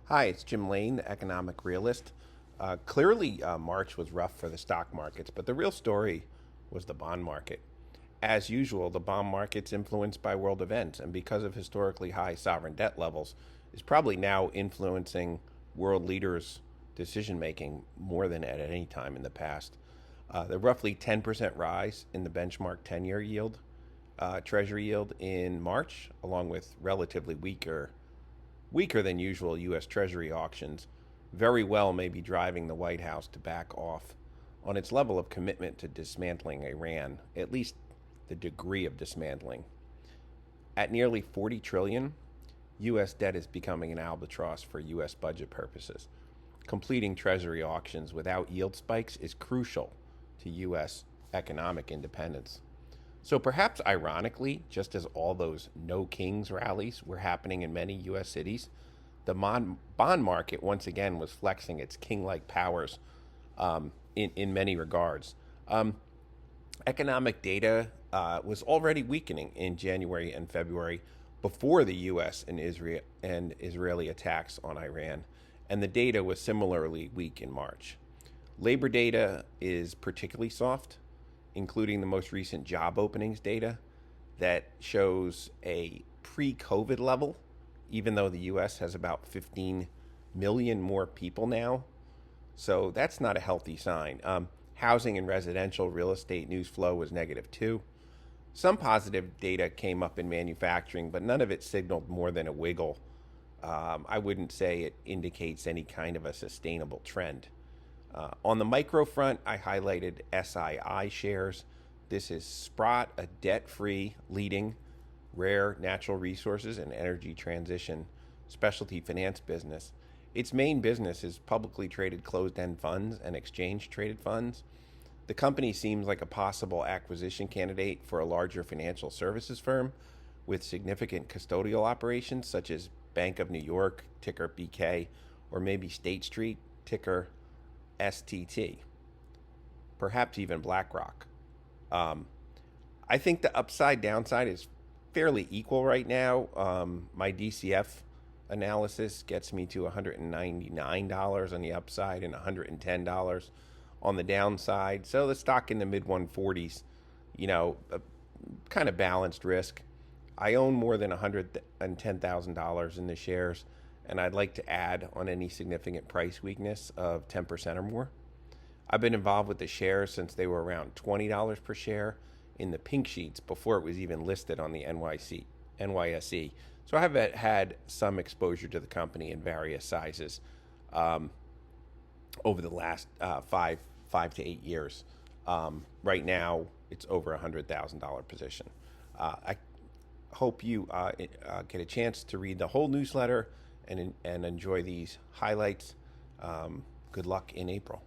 Hi, it's Jim Lane, the economic realist. Clearly, March was rough for the stock markets, but the real story was the bond market. As usual, the bond market's influenced by world events, and because of historically high sovereign debt levels, is probably now influencing world leaders' decision making more than at any time in the past. The roughly 10% rise in the benchmark 10-year yield, Treasury yield in March, along with relatively weaker than usual U.S. Treasury auctions, very well may be driving the White House to back off on its level of commitment to dismantling Iran, at least the degree of dismantling. At nearly 40 trillion, U.S. debt is becoming an albatross for U.S. budget purposes. Completing Treasury auctions without yield spikes is crucial to U.S. economic independence. So perhaps ironically, just as all those no kings rallies were happening in many U.S. cities, the bond market once again was flexing its king like powers in many regards. Economic data was already weakening in January and February before the U.S. and Israeli attacks on Iran, and the data was similarly weak in March. Labor data is particularly soft, including the most recent job openings data that shows a pre COVID level, even though the US has about 15 million more people now. So that's not a healthy sign. Housing and residential real estate news flow was negative too. Some positive data came up in manufacturing, but none of it signaled more than a wiggle. I wouldn't say it indicates any kind of a sustainable trend. On the micro front, I highlighted SII shares. This is Sprott, a debt free leading rare natural resources and energy transition specialty finance business. Its main business is publicly traded closed end funds and exchange traded funds. The company seems like a possible acquisition candidate for a larger financial services firm with significant custodial operations such as Bank of New York, ticker BK, or maybe State Street, ticker STT, perhaps even BlackRock. I think the upside downside is fairly equal right now. My DCF analysis gets me to $199 on the upside and $110 on the downside. So the stock in the mid 140s, a kind of balanced risk. I own more than $110,000 in the shares, and I'd like to add on any significant price weakness of 10% or more. I've been involved with the shares since they were around $20 per share in the pink sheets before it was even listed on the NYSE. So I have had some exposure to the company in various sizes over the last 5 to 8 years. Right now, it's over $100,000 position. I hope you get a chance to read the whole newsletter and enjoy these highlights. Good luck in April.